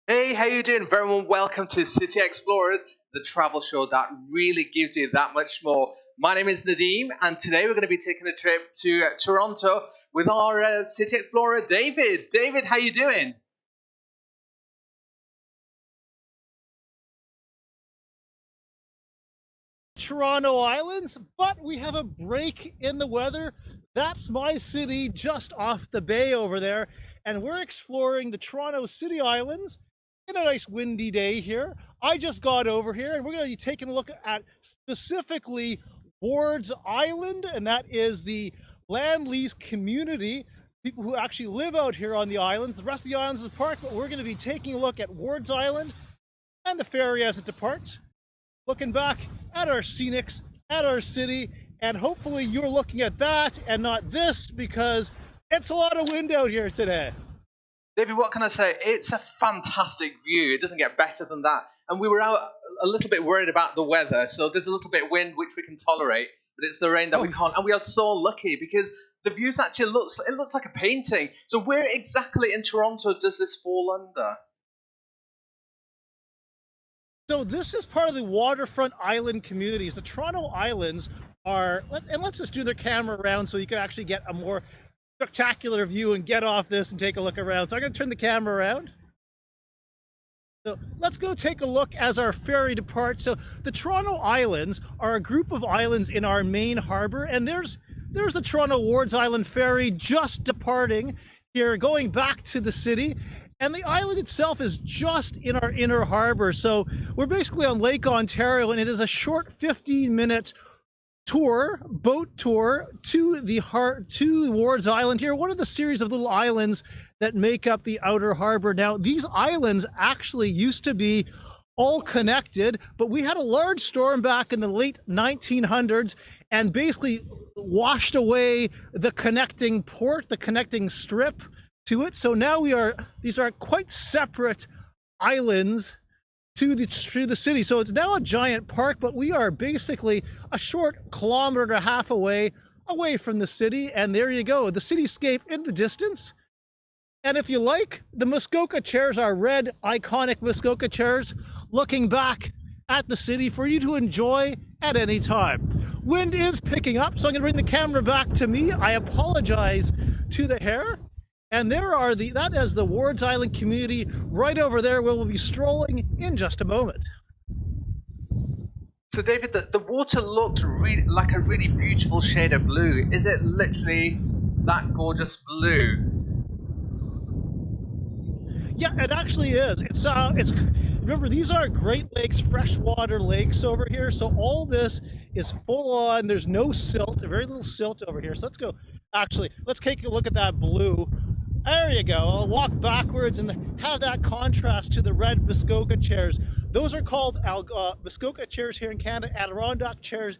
Hey, how you doing? Very well, welcome to City Explorers, the travel show that really gives you that much more. My name is Nadeem, and today we're going to be taking a trip to Toronto with our City Explorer, David. David, how you doing? Toronto Islands, but we have a break in the weather. That's my city just off the bay over there, and we're exploring the Toronto City Islands in a nice windy day here. I just got over here, and we're going to be taking a look at specifically Ward's Island, and that is the land lease community. People who actually live out here on the islands. The rest of the islands is park, but we're going to be taking a look at Ward's Island and the ferry as it departs, looking back at our scenics, at our city, and hopefully you're looking at that and not this because it's a lot of wind out here today. David, what can I say? It's a fantastic view. It doesn't get better than that. And we were out a little bit worried about the weather, so there's a little bit of wind which we can tolerate, but it's the rain that we can't. And we are so lucky because the views actually looks like a painting. So where exactly in Toronto does this fall under? So this is part of the waterfront island communities. The Toronto Islands are, and let's just do their camera around so you can actually get a more spectacular view and get off this and take a look around. So I'm going to turn the camera around. So let's go take a look as our ferry departs. So the Toronto Islands are a group of islands in our main harbor, and there's the Toronto Wards Island ferry just departing here, going back to the city. And the island itself is just in our inner harbor. So we're basically on Lake Ontario, and it is a short 15-minute tour, boat tour to the Wards Island here, one of the series of little islands that make up the outer harbor. Now, these islands actually used to be all connected, but we had a large storm back in the late 1900s and basically washed away the connecting port, the connecting strip to it. So now these are quite separate islands to the city. So it's now a giant park, but we are basically a short kilometer and a half away from the city. And there you go, the cityscape in the distance. And if you like, the Muskoka chairs are red, iconic Muskoka chairs, looking back at the city for you to enjoy at any time. Wind is picking up, so I'm going to bring the camera back to me. I apologize to the hair. And that is the Wards Island community right over there where we'll be strolling in just a moment. So, David, the water looked like a really beautiful shade of blue. Is it literally that gorgeous blue? Yeah, it actually is. It's remember, these are Great Lakes, freshwater lakes over here. So all this is full on. There's no silt, very little silt over here. So let's go. Actually, let's take a look at that blue. There you go. I'll walk backwards and have that contrast to the red Muskoka chairs. Those are called Muskoka chairs here in Canada, Adirondack chairs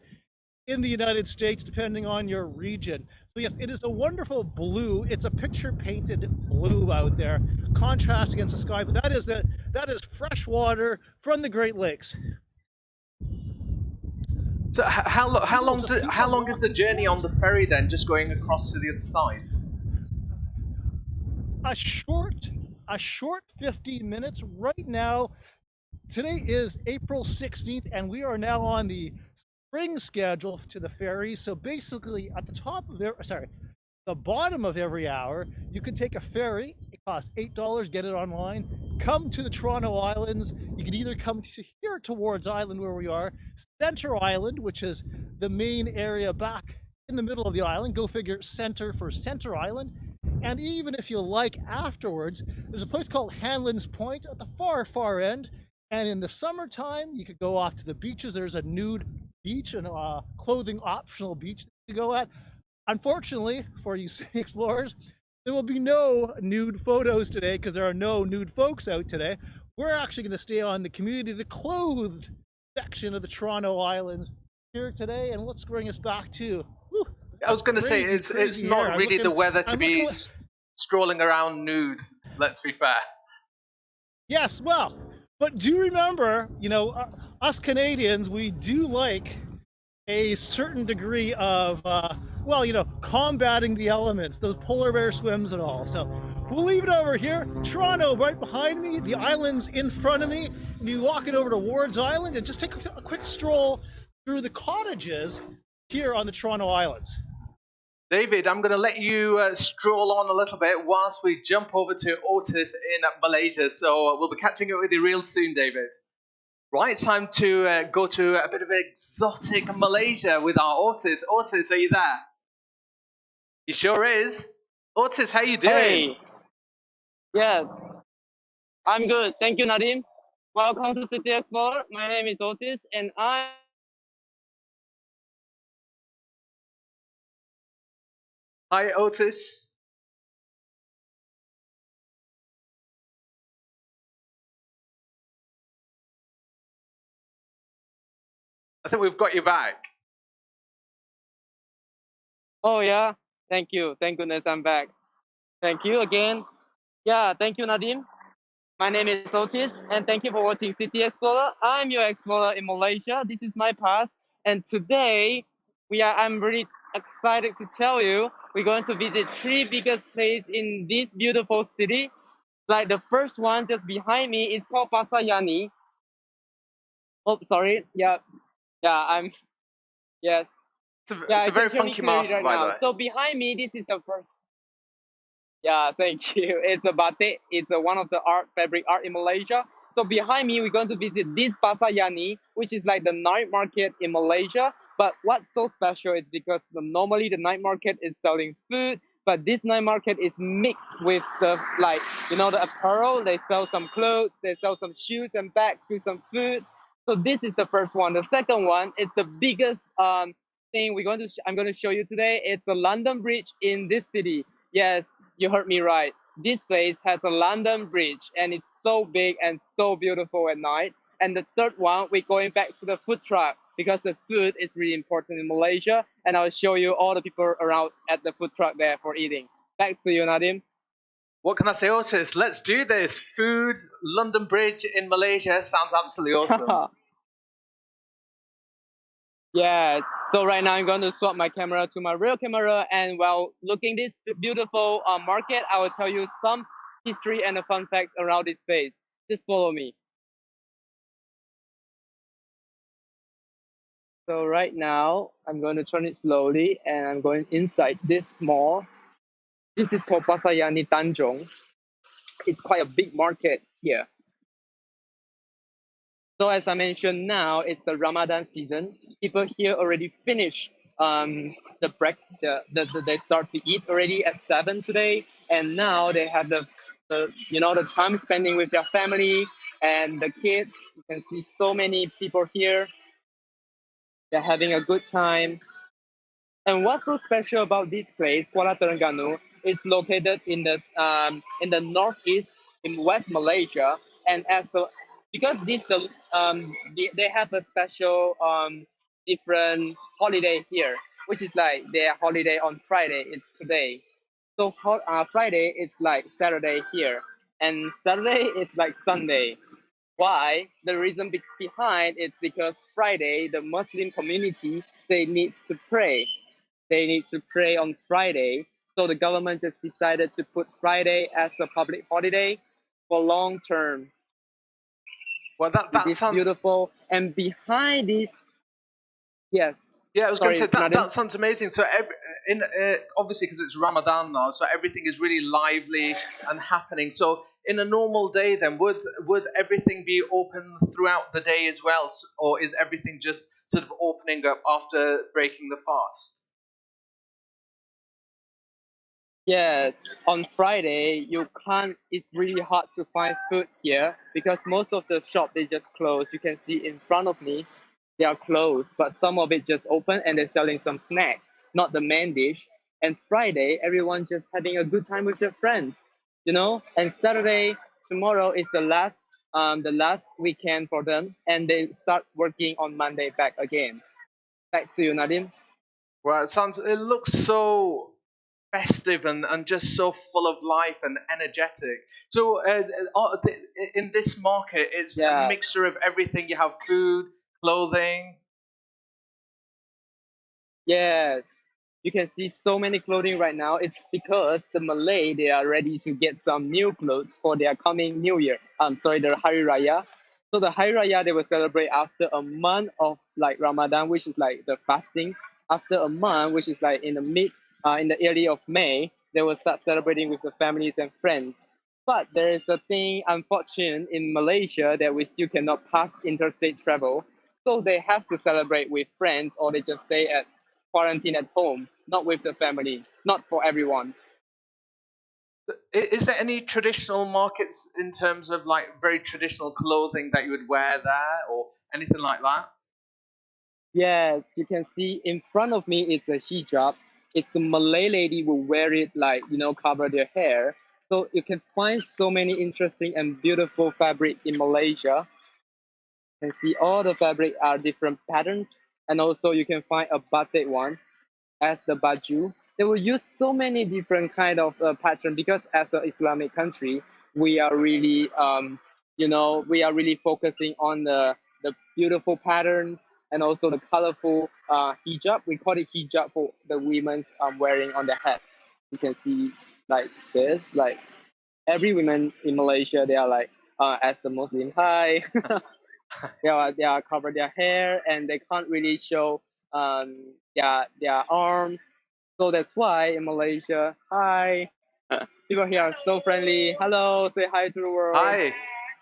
in the United States, depending on your region. So yes, it is a wonderful blue. It's a picture painted blue out there, contrast against the sky. But that is fresh water from the Great Lakes. So how long is the journey on the ferry then, just going across to the other side? A short 15 minutes right now. Today is April 16th, and we are now on the spring schedule to the ferry. So basically, at the bottom of every hour, you can take a ferry. It costs $8. Get it online. Come to the Toronto Islands. You can either come to here towards Island where we are, Center Island, which is the main area back in the middle of the island. Go figure, center for Center Island. And even if you like afterwards, there's a place called Hanlon's Point at the far end. And in the summertime, you could go off to the beaches. There's a nude beach and a clothing optional beach to go at. Unfortunately, for you explorers, there will be no nude photos today because there are no nude folks out today. We're actually going to stay on the the clothed section of the Toronto Islands here today. And let's bring us back to I was going to say, it's not really the weather to be strolling around nude, let's be fair. Yes, well, but do remember, us Canadians, we do like a certain degree of, well, combating the elements, those polar bear swims and all. So we'll leave it over here. Toronto right behind me, the island's in front of me. And you walk it over to Ward's Island and just take a quick stroll through the cottages here on the Toronto Islands. David, I'm going to let you stroll on a little bit whilst we jump over to Otis in Malaysia. So we'll be catching up with you real soon, David. Right, it's time to go to a bit of exotic Malaysia with our Otis. Otis, are you there? He sure is. Otis, how you doing? Hey, yes, I'm good. Thank you, Nadim. Welcome to City Explorer. My name is Otis, and I. Hi, Otis. I think we've got you back. Oh yeah, thank you. Thank goodness I'm back. Thank you again. Yeah, thank you, Nadim. My name is Otis, and thank you for watching City Explorer. I'm your explorer in Malaysia. This is my past, and today I'm really excited to tell you we're going to visit three biggest places in this beautiful city. Like the first one just behind me is called Pasayani. Oh, sorry. Yeah, I'm. Yes. It's a I very can hear me funky clearly mask, right by the now. way. So behind me, this is the first. Yeah, thank you. It's a batik. It's one of the fabric art in Malaysia. So behind me, we're going to visit this Pasayani, which is like the night market in Malaysia. But what's so special is because normally the night market is selling food, but this night market is mixed with the the apparel. They sell some clothes, they sell some shoes and bags with some food. So this is the first one. The second one is the biggest thing I'm going to show you today. It's the London Bridge in this city. Yes, you heard me right. This place has a London Bridge, and it's so big and so beautiful at night. And the third one, we're going back to the food truck because the food is really important in Malaysia. And I'll show you all the people around at the food truck there for eating. Back to you, Nadim. What can I say, Otis? Let's do this. Food, London Bridge in Malaysia sounds absolutely awesome. Yes. So right now I'm going to swap my camera to my real camera, and while looking this beautiful market, I will tell you some history and the fun facts around this place. Just follow me. So right now I'm going to turn it slowly, and I'm going inside this mall. This is called Pasayani Tanjong. It's quite a big market here. So as I mentioned, now it's the Ramadan season. People here already finish the break. They start to eat already at 7 today, and now they have the time spending with their family and the kids. You can see so many people here. They're having a good time. And what's so special about this place, Kuala Terengganu, is located in the northeast in West Malaysia, and because they have a special different holiday here, which is like their holiday on Friday. It's today. So Friday is like Saturday here, and Saturday is like Sunday. Why? The reason behind it's because Friday, the Muslim community, they need to pray. They need to pray on Friday. So the government just decided to put Friday as a public holiday for long term. Well, that sounds beautiful. And behind this, yes. Yeah, I was going to say that Nadim? sounds amazing. So, obviously, because it's Ramadan now, so everything is really lively and happening. So, in a normal day, then would everything be open throughout the day as well, or is everything just sort of opening up after breaking the fast? Yes, on Friday you can't. It's really hard to find food here because most of the shop they just closed. You can see in front of me, they are closed, but some of it just open and they're selling some snack, not the main dish. And Friday, everyone just having a good time with their friends, And Saturday, tomorrow is the last weekend for them, and they start working on Monday back again. Back to you, Nadim. Well, it looks so festive and just so full of life and energetic. So in this market, it's a Yeah. mixture of everything. You have food, clothing. Yes, you can see so many clothing right now. It's because the Malay they are ready to get some new clothes for their coming New Year. Sorry, the Hari Raya. So the Hari Raya they will celebrate after a month of like Ramadan, which is like the fasting. After a month, which is like in the early of May, they will start celebrating with the families and friends. But there is a thing unfortunate in Malaysia that we still cannot pass interstate travel. So they have to celebrate with friends or they just stay at quarantine at home, not with the family, not for everyone. Is there any traditional markets in terms of like very traditional clothing that you would wear there, or anything like that? Yes, you can see in front of me it's a hijab. It's a Malay lady will wear it like, cover their hair. So you can find so many interesting and beautiful fabric in Malaysia. You can see all the fabric are different patterns. And also you can find a batik one as the baju. They will use so many different kind of pattern because as an Islamic country, we are really, we are really focusing on the beautiful patterns and also the colorful hijab. We call it hijab for the women's wearing on their head. You can see like this, like every woman in Malaysia, they are like, as the Muslim, hi, they are cover their hair and they can't really show their arms. So that's why in Malaysia, hi, people here are so friendly. Hello, say hi to the world. Hi,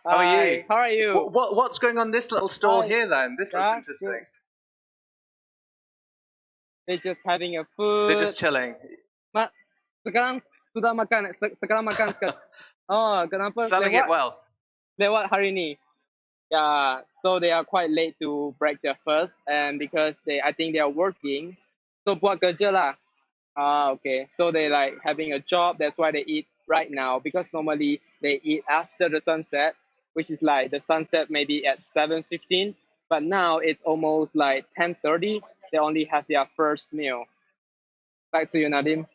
how are you? Hi, how are you? What's going on in this little stall Hi, here then? This looks yeah, good. interesting. They're just having a They're food. just chilling. Mak, sekarang sudah makan. Sekarang makan. Oh, kenapa? Selling it well. Lewat hari ni. Yeah, so they are quite late to break their fast, and because I think they are working, so buat kerja lah. Okay. So they like having a job. That's why they eat right now because normally they eat after the sunset, which is like the sunset maybe at 7:15. But now it's almost like 10:30. They only have their first meal. Back to you, Nadim.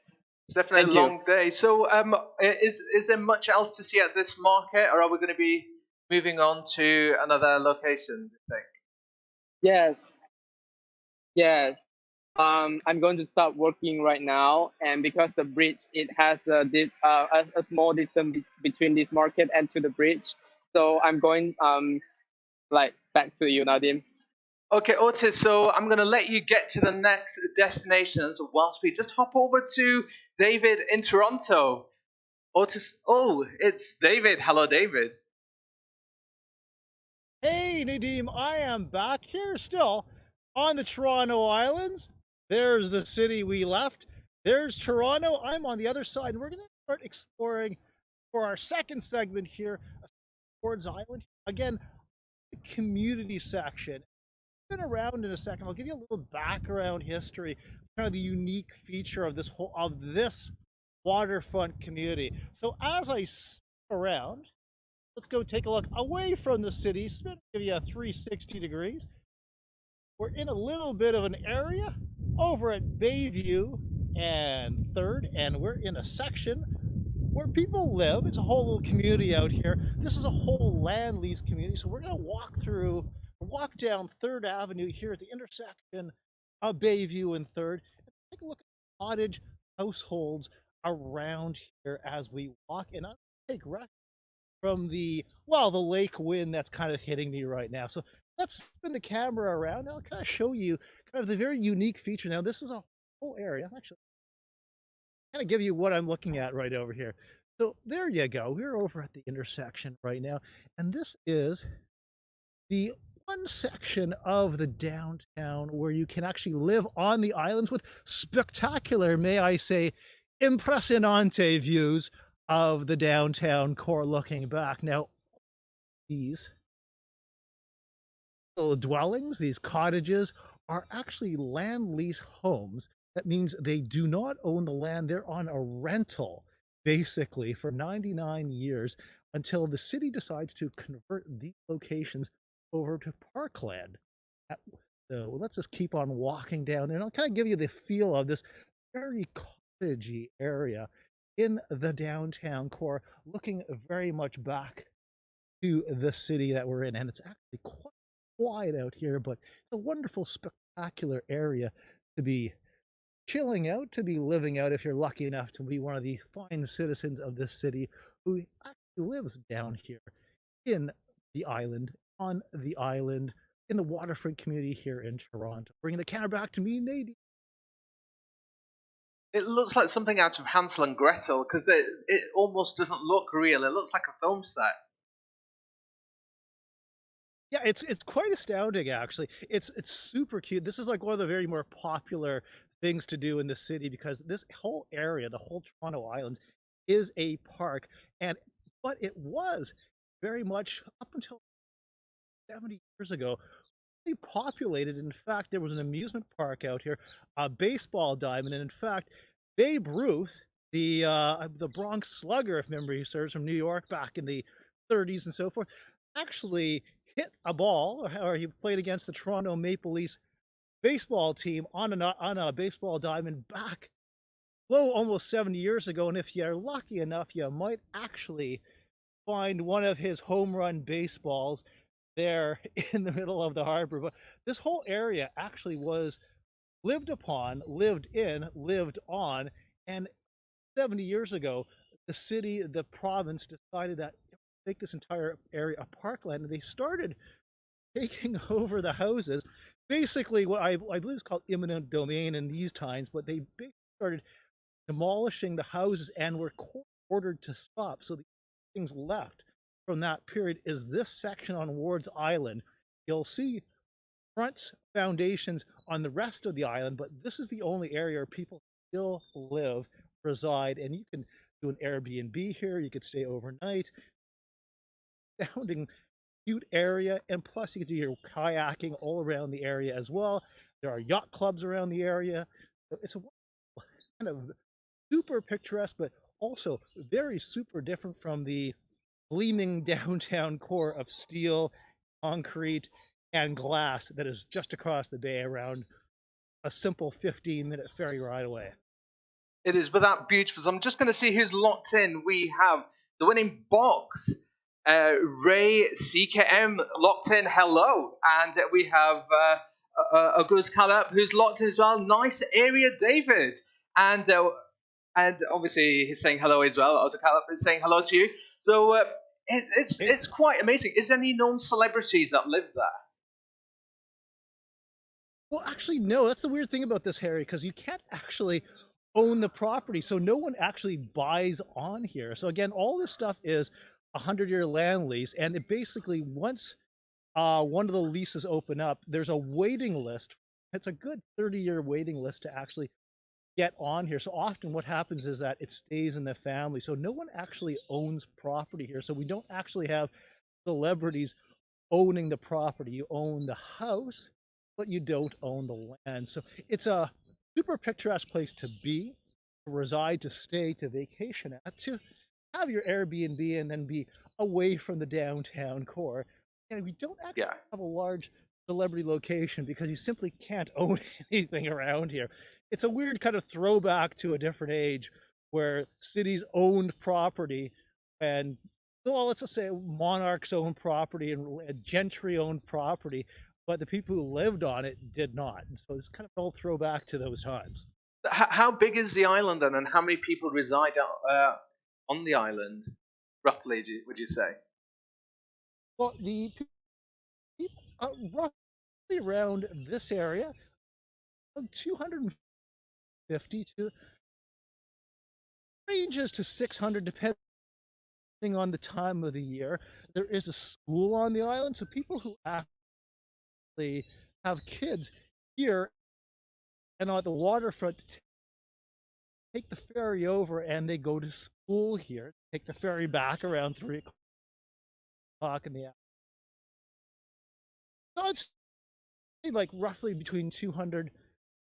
It's definitely Thank a you. long day. So, is there much else to see at this market, or are we going to be moving on to another location? Do you think? Yes. Yes. I'm going to start working right now, and because the bridge it has a small distance between this market and to the bridge, so I'm going like back to you, Nadim. Okay, Otis. So I'm going to let you get to the next destinations whilst we just hop over to David in Toronto. Otis. Oh, it's David. Hello, David. Hey, Nadim, I am back here still on the Toronto Islands. There's the city we left. There's Toronto. I'm on the other side. We're going to start exploring for our second segment here, Ford's Island. Again, the community section. Been around in a second. I'll give you a little background history, kind of the unique feature of this waterfront community. So as I around, let's go take a look away from the city. Give you a 360 degrees. We're in a little bit of an area over at Bayview and Third, and we're in a section where people live. It's a whole little community out here. This is a whole land lease community. So we're going to walk down Third Avenue here at the intersection of Bayview and Third, and take a look at the cottage households around here as we walk. And I'll take rest from the lake wind that's kind of hitting me right now. So let's spin the camera around. I'll kind of show you kind of the very unique feature. Now this is a whole area. Actually, kind of give you what I'm looking at right over here. So there you go. We're over at the intersection right now, and this is the one section of the downtown where you can actually live on the islands with spectacular, may I say, impressionante views of the downtown core looking back. Now, these little dwellings, these cottages, are actually land lease homes. That means they do not own the land, they're on a rental basically for 99 years until the city decides to convert these locations over to parkland. So let's just keep on walking down there and I'll kind of give you the feel of this very cottagey area in the downtown core, looking very much back to the city that we're in. And it's actually quite quiet out here, but it's a wonderful, spectacular area to be chilling out, to be living out if you're lucky enough to be one of the fine citizens of this city who actually lives down here in the island, on the island, in the waterfront community here in Toronto. Bringing the camera back to me, Nadine. It looks like something out of Hansel and Gretel because it almost doesn't look real. It looks like a film set. Yeah, it's quite astounding actually. It's super cute. This is like one of the very more popular things to do in the city because this whole area, the whole Toronto Island, is a park. And but it was very much up until 70 years ago really populated. In fact, there was an amusement park out here, a baseball diamond, and in fact, Babe Ruth, the Bronx Slugger, if memory serves, from New York back in the 30s and so forth, actually hit a ball, or he played against the Toronto Maple Leafs baseball team on a baseball diamond back, well, almost 70 years ago. And if you're lucky enough, you might actually find one of his home run baseballs there in the middle of the harbor. But this whole area actually was lived upon, lived in, lived on, and 70 years ago, the city, the province decided that make this entire area a parkland, and they started taking over the houses. Basically, what I believe is called eminent domain in these times, but they basically started demolishing the houses and were ordered to stop. So the things left from that period is this section on Ward's Island. You'll see front foundations on the rest of the island, but this is the only area where people still live, reside, and you can do an Airbnb here. You could stay overnight. Astounding cute area, and plus you can do your kayaking all around the area as well. There are yacht clubs around the area. It's a kind of super picturesque, but also very super different from the gleaming downtown core of steel, concrete, and glass that is just across the bay around a simple 15-minute ferry ride away. It is without beautiful. So I'm just going to see who's locked in. We have the winning box. Ray CKM locked in, hello, and we have August Callup who's locked in as well. Nice area, David, and obviously he's saying hello as well. August Callup is saying hello to you. So it's quite amazing. Is there any known celebrities that live there? Well, actually, no. That's the weird thing about this, Harry, because you can't actually own the property, so no one actually buys on here. So again, all this stuff is 100-year land lease, and it basically, once one of the leases open up, there's a waiting list. It's a good 30-year waiting list to actually get on here. So often what happens is that it stays in the family, so no one actually owns property here. So we don't actually have celebrities owning the property. You own the house, but you don't own the land. So it's a super picturesque place to be, to reside, to stay, to vacation at, to have your Airbnb and then be away from the downtown core. And we don't actually have a large celebrity location because you simply can't own anything around here. It's a weird kind of throwback to a different age where cities owned property, and well, let's just say monarchs owned property and gentry owned property, but the people who lived on it did not. And so it's kind of all throwback to those times. How big is the island then, and how many people reside on the island, roughly, would you say? Well, the people roughly around this area, 250 to ranges to 600, depending on the time of the year. There is a school on the island, so people who actually have kids here and on the waterfront take the ferry over, and they go to school here, take the ferry back around 3 o'clock in the afternoon. So it's like roughly between 200,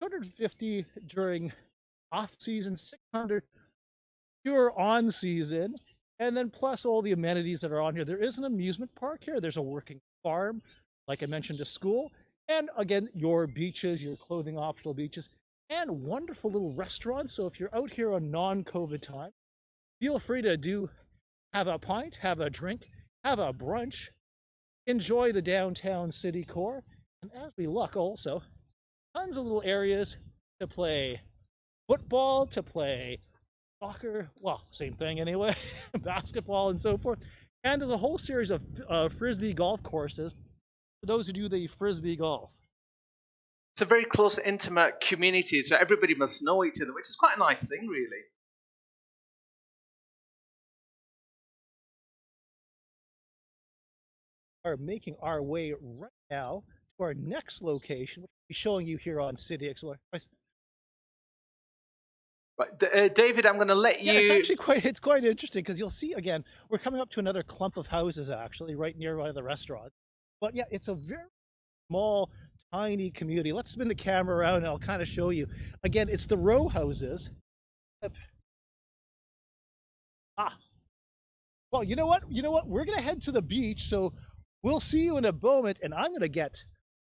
250 during off season, 600 pure on season, and then plus all the amenities that are on here. There is an amusement park here. There's a working farm, like I mentioned, a school, and again, your beaches, your clothing optional beaches, and wonderful little restaurants. So if you're out here on non-COVID time, feel free to have a pint, have a drink, have a brunch, enjoy the downtown city core. And as we look also, tons of little areas to play football, to play soccer, well, same thing anyway, basketball and so forth. And there's a whole series of frisbee golf courses for those who do the frisbee golf. It's a very close, intimate community, so everybody must know each other, which is quite a nice thing, really. Are making our way right now to our next location, which I'll be showing you here on City Explorer. Right, David, I'm going to let you. Yeah, it's actually quite interesting because you'll see again. We're coming up to another clump of houses actually, right nearby the restaurant. But yeah, it's a very small, tiny community. Let's spin the camera around and I'll kind of show you. Again, it's the row houses. Well, you know what? We're gonna head to the beach, so we'll see you in a moment. And I'm gonna get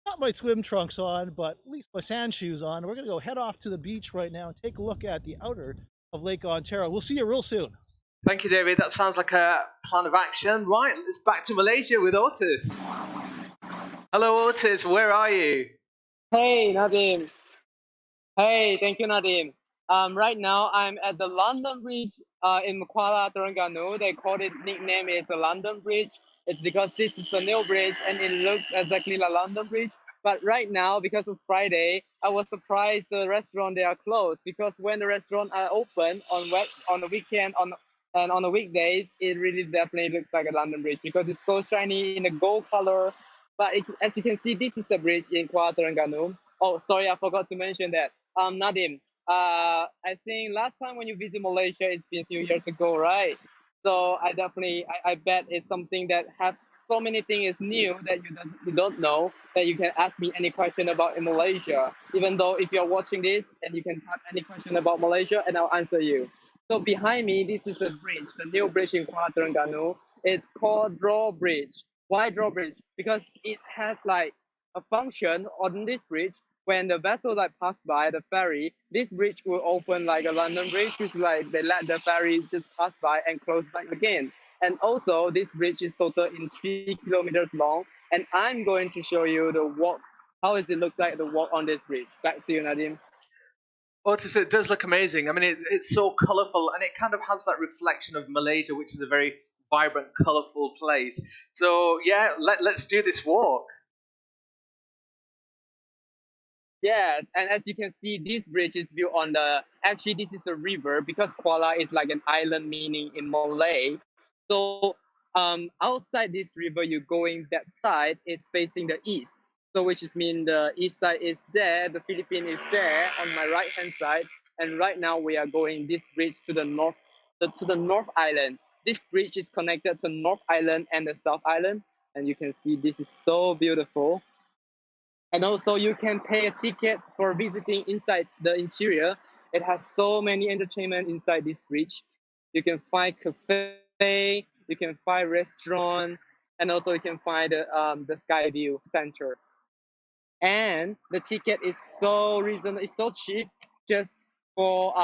not my swim trunks on, but at least my sand shoes on. We're gonna go head off to the beach right now and take a look at the outer of Lake Ontario. We'll see you real soon. Thank you, David. That sounds like a plan of action. Right, let's back to Malaysia with Otis. Hello, Otis. Where are you? Hey, Nadim. Hey, thank you, Nadim. Right now I'm at the London Bridge in Kuala Terengganu. They call it nickname is the London Bridge. It's because this is a new bridge and it looks exactly like London Bridge. But right now, because it's Friday, I was surprised the restaurant they are closed because when the restaurant are open on the weekend and on the weekdays, it really definitely looks like a London Bridge because it's so shiny in a gold color. But as you can see, this is the bridge in Kuala Terengganu. Oh, sorry, I forgot to mention that. Nadim, I think last time when you visit Malaysia, it's been a few years ago, right? So I bet it's something that have so many things new that you don't know that you can ask me any question about in Malaysia. Even though if you're watching this and you can have any question about Malaysia and I'll answer you. So behind me, this is the bridge, the new bridge in Kuala Terengganu. It's called drawbridge. Why drawbridge? Because it has like a function on this bridge when the vessel like pass by the ferry, this bridge will open like a London Bridge, which is like they let the ferry just pass by and close back again. And also this bridge is total in 3 kilometers long. And I'm going to show you the walk. How does it look like the walk on this bridge? Back to you, Nadim. Otis, it does look amazing. I mean, it's so colourful and it kind of has that reflection of Malaysia, which is a very vibrant, colourful place. So yeah, let's do this walk. Yes, and as you can see, this bridge is built on actually this is a river because Kuala is like an island meaning in Malay. So outside this river, you're going that side, it's facing the east. So which is mean the east side is there, the Philippines is there on my right hand side. And right now we are going this bridge to the north, to the North Island. This bridge is connected to North Island and the South Island. And you can see this is so beautiful. And also you can pay a ticket for visiting inside the interior. It has so many entertainment inside this bridge. You can find cafe, you can find restaurant, and also you can find the sky view center. And the ticket is so reasonable, it's so cheap. Just for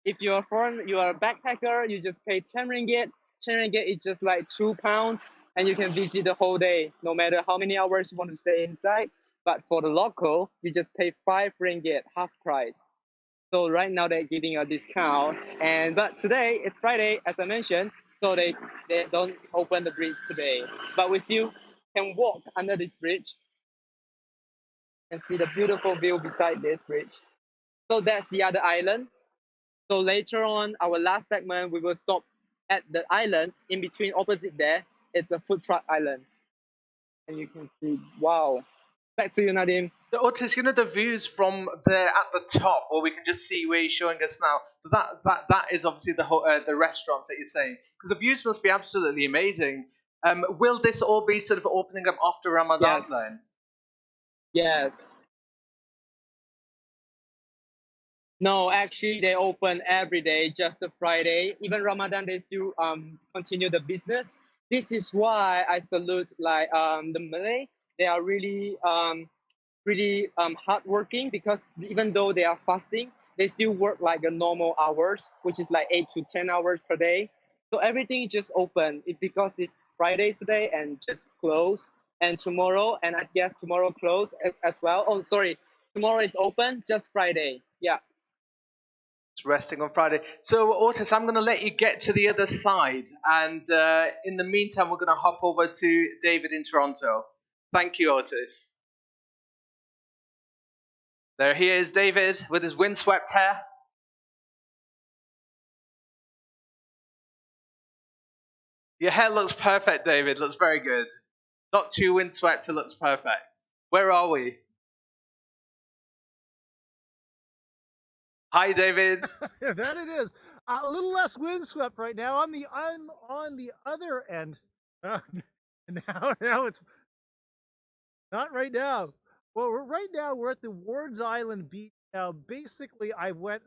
if you're foreign, you are a backpacker, you just pay 10 ringgit. 10 ringgit is just like £2, and you can visit the whole day, no matter how many hours you want to stay inside. But for the local, you just pay 5 ringgit, half price. So right now they're giving a discount. But today it's Friday, as I mentioned, so they don't open the bridge today. But we still can walk under this bridge and see the beautiful view beside this bridge. So that's the other island. So later on, our last segment, we will stop at the island in between, opposite there. It's the food truck island, and you can see, wow. Back to you, Nadim. Otis, the views from there at the top, where we can just see where you're showing us now. So that is obviously the restaurants that you're saying, because the views must be absolutely amazing. Will this all be sort of opening up after Ramadan then? Yes. No, actually, they open every day, just a Friday. Even Ramadan, they still continue the business. This is why I salute like the Malay. They are really hardworking because even though they are fasting, they still work like a normal hours, which is like 8 to 10 hours per day. So everything is just open. It because it's Friday today and just close, and tomorrow, and I guess tomorrow close as well. Oh, sorry, tomorrow is open, just Friday. Yeah. It's resting on Friday. So, Otis, I'm going to let you get to the other side. And in the meantime, we're going to hop over to David in Toronto. Thank you, Otis. There he is, David, with his windswept hair. Your hair looks perfect, David. Looks very good. Not too windswept, it looks perfect. Where are we? Hi, David. That it is. A little less windswept right now. I'm on the other end. Now it's not right now. Well, right now we're at the Wards Island beach. Now, basically, I went.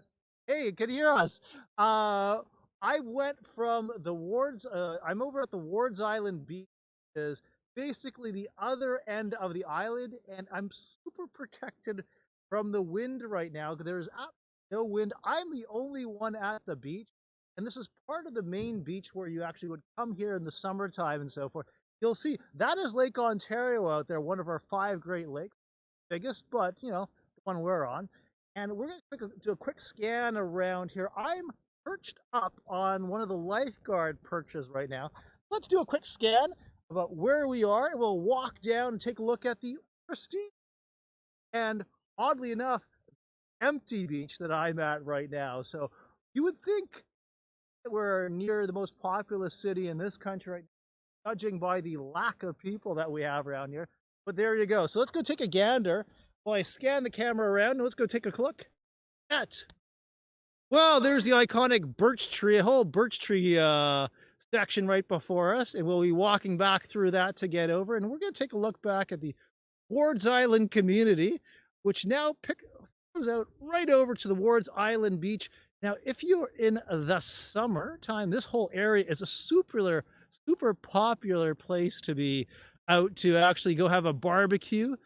Hey, you can hear us. I went from the Wards. I'm over at the Wards Island beach. Is basically the other end of the island, and I'm super protected from the wind right now. There's no wind. I'm the only one at the beach, and this is part of the main beach where you actually would come here in the summertime and so forth. You'll see that is Lake Ontario out there, one of our 5 Great Lakes, biggest, but the one we're on. And we're going to do a quick scan around here. I'm perched up on one of the lifeguard perches right now. Let's do a quick scan about where we are, and we'll walk down and take a look at the pristine and, oddly enough, empty beach that I'm at right now. So you would think that we're near the most populous city in this country right now, judging by the lack of people that we have around here. But there you go. So let's go take a gander while I scan the camera around. And let's go take a look at. Well, there's the iconic birch tree, a whole birch tree section right before us, and we'll be walking back through that to get over. And we're going to take a look back at the Wards Island community, which now goes out right over to the Wards Island beach. Now, if you're in the summertime, this whole area is a super popular place to be out to actually go have a barbecue,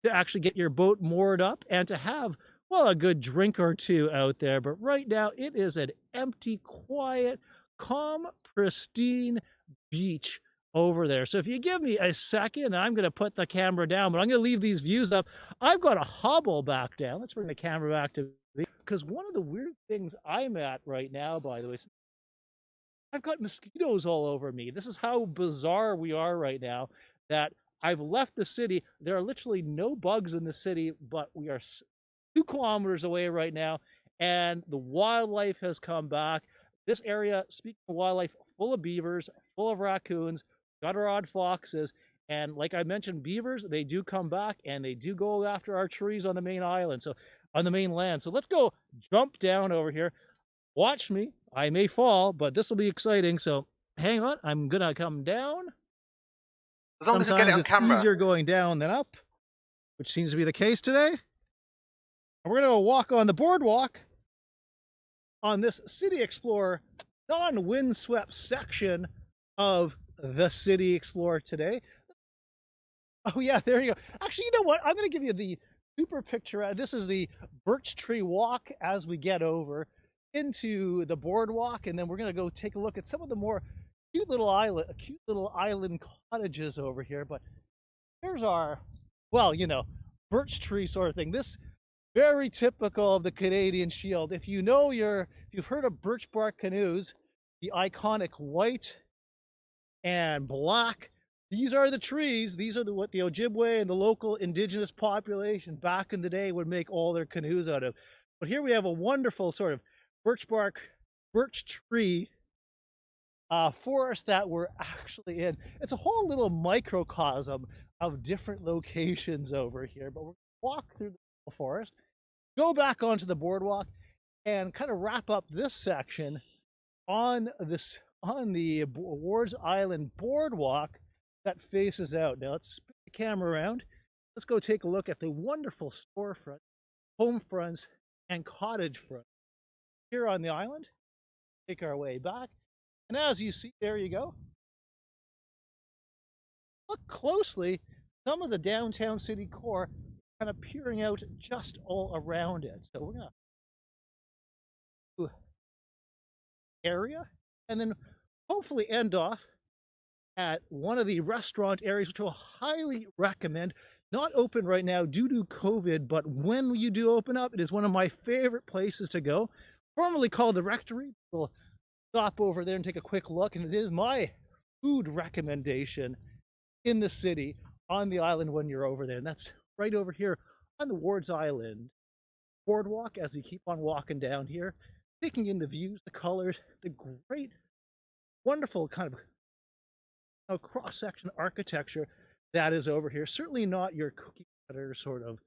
to actually get your boat moored up, and to have, well, a good drink or two out there. But right now, it is an empty, quiet, calm, pristine beach over there. So if you give me a second, I'm going to put the camera down, but I'm going to leave these views up. I've got to hobble back down. Let's bring the camera back to me, because one of the weird things I'm at right now, by the way, I've got mosquitoes all over me. This is how bizarre we are right now, that I've left the city. There are literally no bugs in the city, but we are 2 kilometers away right now, and the wildlife has come back. This area, speaking of wildlife, full of beavers, full of raccoons, gutter-odd foxes, and like I mentioned, beavers, they do come back, and they do go after our trees on the main island, so on the mainland. So let's go jump down over here. Watch me. I may fall, but this will be exciting, so hang on. I'm going to come down. As long as you get it on camera. It's easier going down than up, which seems to be the case today. And we're going to walk on the boardwalk on this City Explorer non-windswept section of the City Explorer today. Oh yeah, there you go. Actually, you know what? I'm going to give you the super picture. This is the Birch Tree Walk as we get over into the boardwalk, and then we're going to go take a look at some of the more cute little island cottages over here. But here's our, well, birch tree sort of thing. This very typical of the Canadian Shield. If you've heard of birch bark canoes, the iconic white and black, these are the trees. These are what the Ojibwe and the local indigenous population back in the day would make all their canoes out of. But here we have a wonderful sort of birch tree forest that we're actually in. It's a whole little microcosm of different locations over here. But we're going to walk through the forest, go back onto the boardwalk, and kind of wrap up this section on the Wards Island boardwalk that faces out. Now let's spin the camera around. Let's go take a look at the wonderful storefront, home fronts, and cottage front here on the island. Take our way back, and as you see, there you go. Look closely, some of the downtown city core kind of peering out just all around it. So we're gonna area, and then hopefully end off at one of the restaurant areas, which I will highly recommend. not open right now due to COVID, but when you do open up, it is one of my favorite places to go. Formerly called the Rectory. We'll stop over there and take a quick look, and it is my food recommendation in the city on the island when you're over there. And that's right over here on the Wards Island boardwalk as we keep on walking down here, taking in the views, the colors, the great, wonderful kind of cross-section architecture that is over here. Certainly not your cookie cutter sort of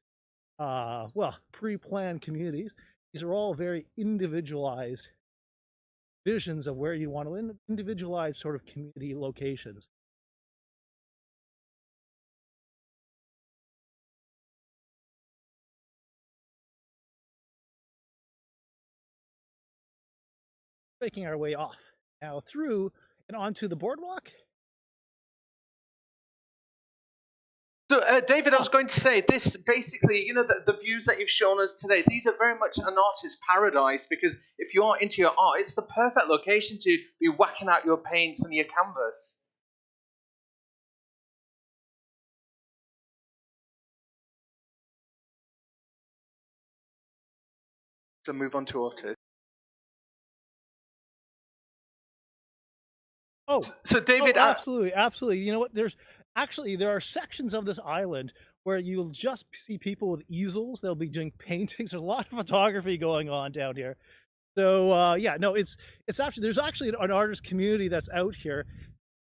well, pre-planned communities. These are all very individualized visions of where you want to live, individualized sort of community locations. Making our way off now through and onto the boardwalk. So, David, I was going to say this basically, the views that you've shown us today, these are very much an artist's paradise because if you are into your art, it's the perfect location to be whacking out your paints and your canvas. So, move on to Otis. Oh, so David, absolutely, absolutely. You know what? There are sections of this island where you'll just see people with easels. They'll be doing paintings. There's a lot of photography going on down here. So yeah, no, it's actually there's actually an artist community that's out here.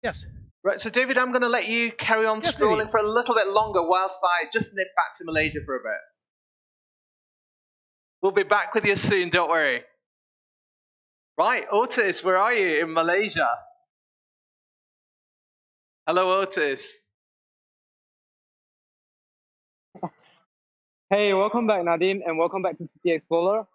Yes. Right. So David, I'm going to let you carry on strolling for a little bit longer whilst I just nip back to Malaysia for a bit. We'll be back with you soon. Don't worry. Right, Otis, where are you in Malaysia? Hello, Otis. Hey, welcome back, Nadim, and welcome back to City Explorer.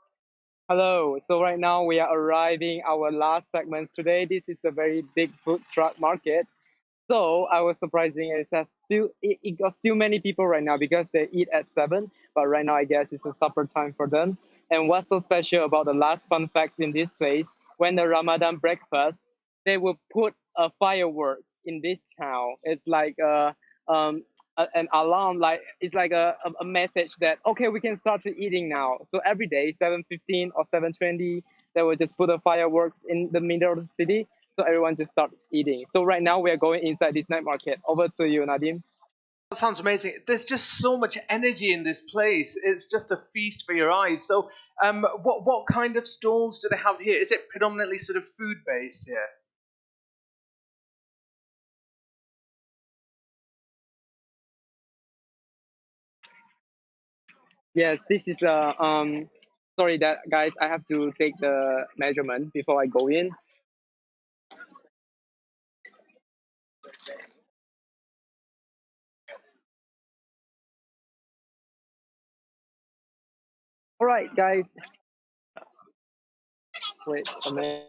Hello. So right now we are arriving our last segments today. This is a very big food truck market. So I was surprising it got still many people right now because they eat at 7. But right now I guess it's a supper time for them. And what's so special about the last fun facts in this place? When the Ramadan breakfast, they will put fireworks in this town. It's like an alarm, like it's like a message that okay, we can start to eating now. So every day 7:15 or 7:20, they will just put the fireworks in the middle of the city, so everyone just start eating. So right now we are going inside this night market. Over to you, Nadim. That sounds amazing. There's just so much energy in this place. It's just a feast for your eyes. So, what kind of stalls do they have here? Is it predominantly sort of food based here? Yes, this is sorry that guys, I have to take the measurement before I go in. All right, guys. Wait a minute.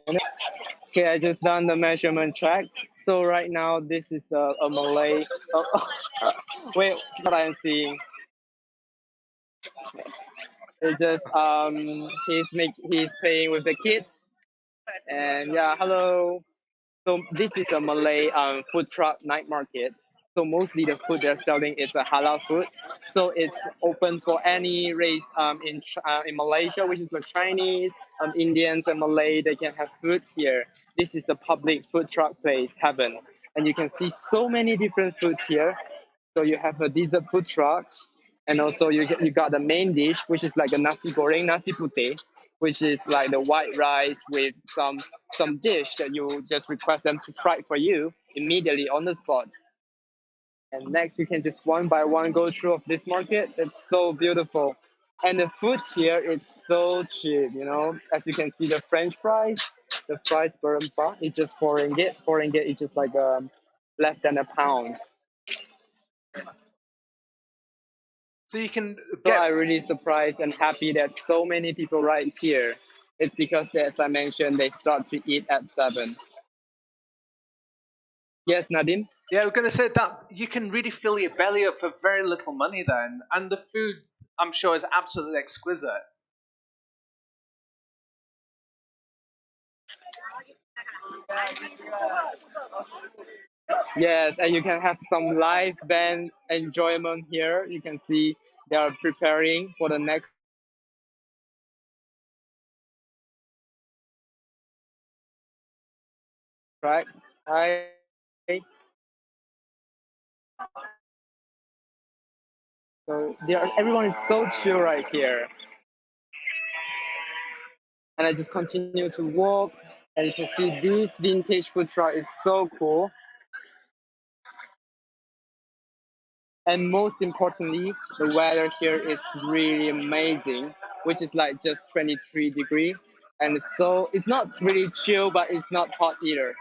Okay, I just done the measurement check. So right now this is a Malay. Wait, what I'm seeing. It's just he's paying with the kid. And yeah, hello. So this is a Malay food truck night market. So mostly the food they're selling is a halal food. So it's open for any race in Malaysia, which is the Chinese, Indians, and Malay. They can have food here. This is a public food truck place, heaven, and you can see so many different foods here. So you have a dessert food truck, and also you got the main dish, which is like a nasi goreng, nasi putih, which is like the white rice with some dish that you just request them to fry for you immediately on the spot. And next, you can just one by one go through of this market. It's so beautiful. And the food here, it's so cheap, you know. As you can see, the French fries, the fries per empat, it's just 4 ringgit. 4 ringgit is just like less than a pound. So you can So get. I'm really surprised and happy that so many people right here. It's because, as I mentioned, they start to eat at 7. Yes, Nadim? Yeah, we're going to say that you can really fill your belly up for very little money then, and the food I'm sure is absolutely exquisite. Yes, and you can have some live band enjoyment here. You can see they are preparing for the next track. Hi. So everyone is so chill right here. And I just continue to walk, and you can see this vintage food truck is so cool. And most importantly, the weather here is really amazing, which is like just 23 degrees. And it's not really chill, but it's not hot either.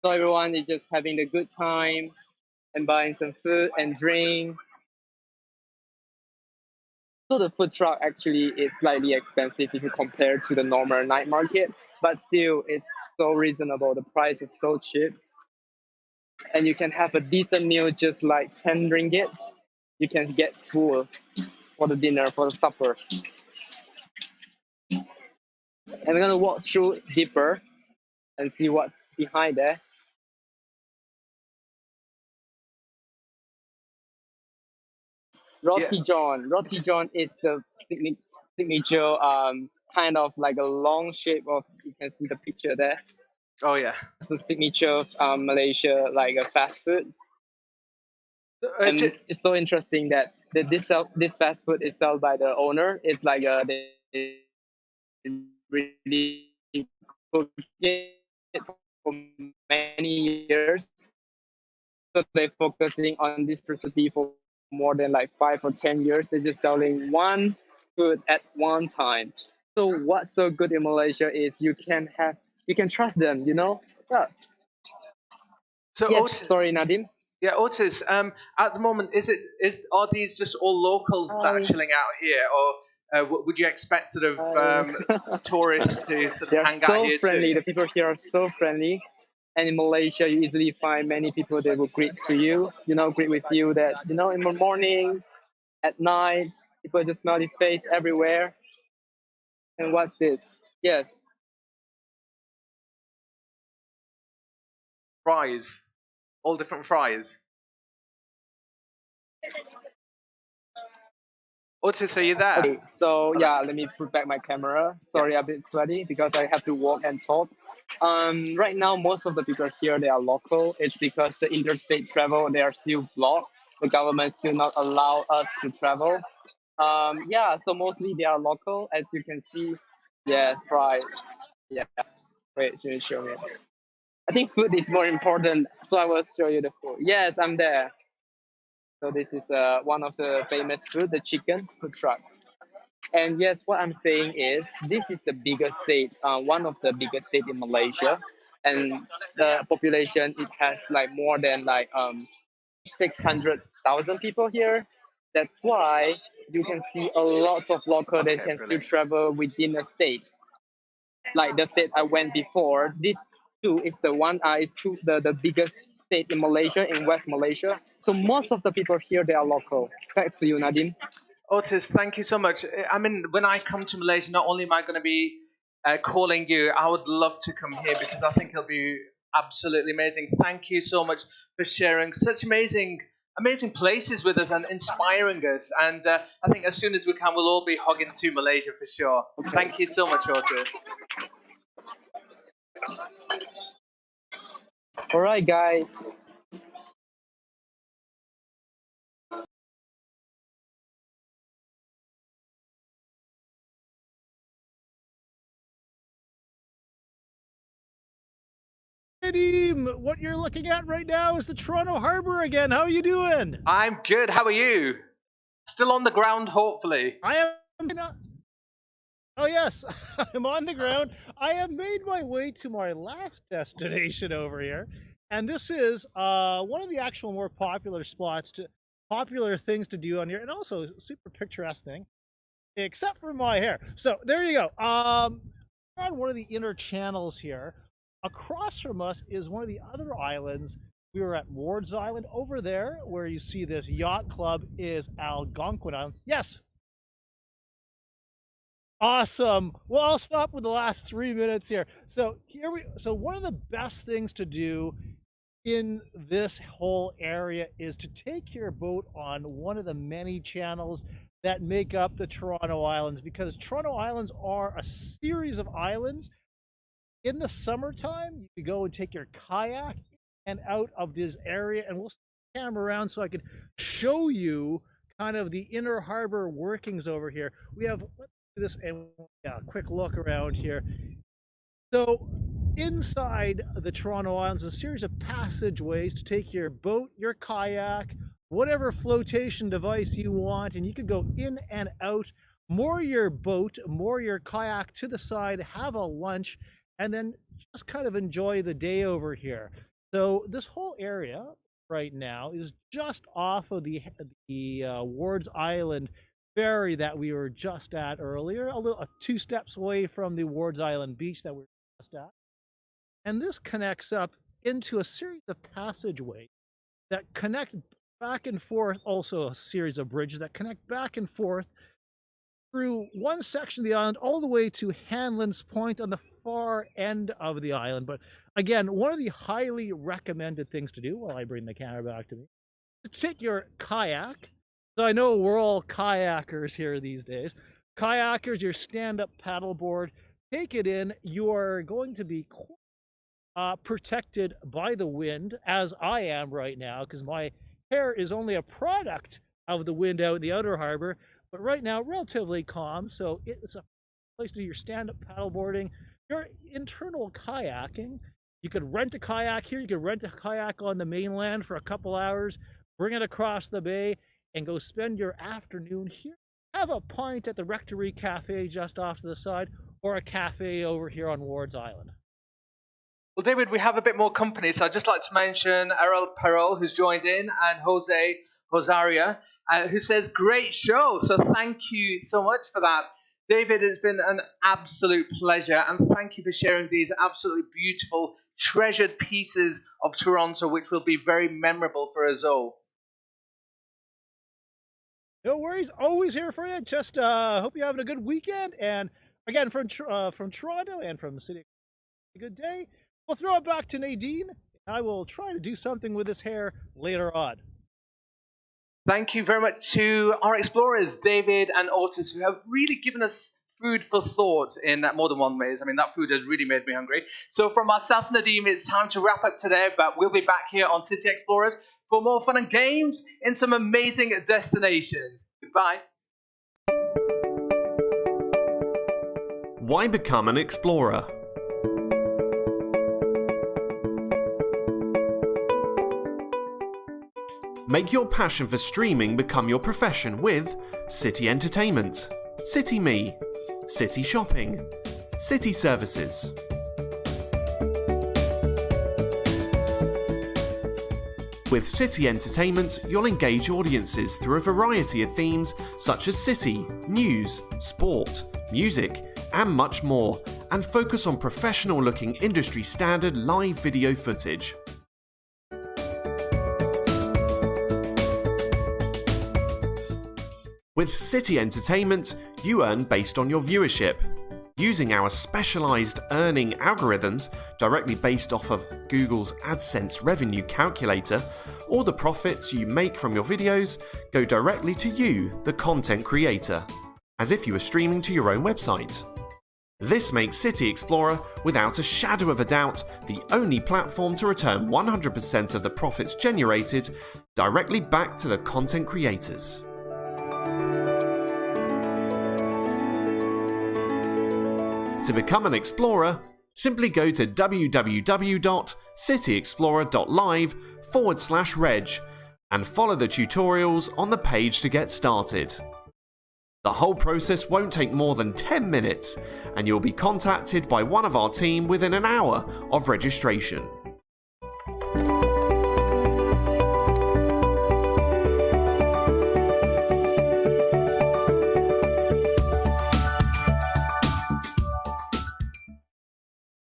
So everyone is just having a good time and buying some food and drink. So the food truck actually is slightly expensive if you compare to the normal night market, but still it's so reasonable. The price is so cheap, and you can have a decent meal just like 10 ringgit. You can get full for the dinner, for the supper. And we're gonna walk through deeper and see what's behind there. Yeah. Roti John. Roti John is the signature kind of like a long shape of, you can see the picture there. Oh yeah. It's a signature Malaysia, like a fast food. And it's so interesting that this fast food is sold by the owner. It's like they really cook it for many years. So they're focusing on this recipe for more than like 5 or 10 years. They're just selling one food at one time. So what's so good in Malaysia is you can trust them, you know? Yeah. So Yes, Otis, sorry, Nadim. yeah, Otis. At the moment, are these just all locals that are Hi. chilling out here, or would you expect sort of Hi. tourists to sort of They are hang out so here too? friendly. The people here are so friendly. And in Malaysia, you easily find many people that will greet to you, greet with you that, in the morning, at night, people just smiley face everywhere. And what's this? Yes. Fries, all different fries. Otis, are you there? Okay, so Hello. yeah, let me put back my camera. Yeah. Sorry, I'm a bit sweaty because I have to walk and talk. Right now, most of the people here, they are local. It's because the interstate travel, they are still blocked. The government still not allow us to travel. Yeah, so mostly they are local, as you can see. Yes, right. Yeah. Wait, should you show me? I think food is more important, so I will show you the food. Yes, I'm there. So this is one of the famous food, the chicken food truck. And yes, what I'm saying is this is the biggest state, one of the biggest state in Malaysia, and the population it has like more than like 600,000 people here. That's why you can see a lot of local that Okay, can still brilliant. travel within the state. Like the state I went before, this two is the one is the biggest state in Malaysia, in West Malaysia. So most of the people here they are local. Back to you, Nadim. Otis, thank you so much. I mean, when I come to Malaysia, not only am I going to be calling you, I would love to come here because I think it'll be absolutely amazing. Thank you so much for sharing such amazing places with us and inspiring us. And I think as soon as we can, we'll all be hogging to Malaysia for sure. Thank you so much, Otis. All right, guys. Nadeem, what you're looking at right now is the Toronto Harbor again. How are you doing? I'm good. How are you? Still on the ground, hopefully. I am not. Oh yes, I'm on the ground. I have made my way to my last destination over here, and this is one of the actual more popular things to do on here, and also a super picturesque thing, except for my hair. So there you go. On one of the inner channels here, across from us is one of the other islands. We were at Ward's Island. Over there, where you see this yacht club, is Algonquin Island. Yes, awesome. Well, I'll stop with the last 3 minutes here. So one of the best things to do in this whole area is to take your boat on one of the many channels that make up the Toronto Islands, because Toronto Islands are a series of islands. In the summertime, you go and take your kayak and out of this area, and we'll camera around so I can show you kind of the inner harbor workings over here. We have, let's do this and a quick look around here. So inside the Toronto Islands, a series of passageways to take your boat, your kayak, whatever flotation device you want, and you can go in and out, moor your boat, moor your kayak to the side, have a lunch, and then just kind of enjoy the day over here. So this whole area right now is just off of the Wards Island ferry that we were just at earlier, two steps away from the Wards Island beach that we were just at. And this connects up into a series of passageways that connect back and forth, also a series of bridges that connect back and forth through one section of the island all the way to Hanlon's Point on the far end of the island. But again, one of the highly recommended things to do, while I bring the camera back to me, is to take your kayak. So I know we're all kayakers here these days. Kayakers, your stand-up paddleboard, take it in. You are going to be protected by the wind, as I am right now, because my hair is only a product of the wind out in the outer harbor, but right now relatively calm. So it's a place to do your stand-up paddleboarding, your internal kayaking. You could rent a kayak here. You could rent a kayak on the mainland for a couple hours, bring it across the bay, and go spend your afternoon here. Have a pint at the Rectory Cafe just off to the side, or a cafe over here on Wards Island. Well, David, we have a bit more company, so I'd just like to mention Errol Perol, who's joined in, and Jose Rosaria, who says, great show. So thank you so much for that. David, it's been an absolute pleasure, and thank you for sharing these absolutely beautiful, treasured pieces of Toronto, which will be very memorable for us all. No worries, always here for you. Just hope you're having a good weekend, and again, from Toronto and from the city, a good day. We'll throw it back to Nadine. I will try to do something with his hair later on. Thank you very much to our explorers, David and Otis, who have really given us food for thought in more than one ways. I mean, that food has really made me hungry. So from myself, Nadim, it's time to wrap up today, but we'll be back here on City Explorers for more fun and games in some amazing destinations. Goodbye. Why become an explorer? Make your passion for streaming become your profession with City Entertainment, City Me, City Shopping, City Services. With City Entertainment, you'll engage audiences through a variety of themes such as city, news, sport, music, and much more, and focus on professional-looking industry-standard live video footage. With City Entertainment, you earn based on your viewership. Using our specialised earning algorithms directly based off of Google's AdSense revenue calculator, all the profits you make from your videos go directly to you, the content creator, as if you were streaming to your own website. This makes City Explorer, without a shadow of a doubt, the only platform to return 100% of the profits generated directly back to the content creators. To become an explorer, simply go to www.cityexplorer.live/reg and follow the tutorials on the page to get started. The whole process won't take more than 10 minutes, and you'll be contacted by one of our team within an hour of registration.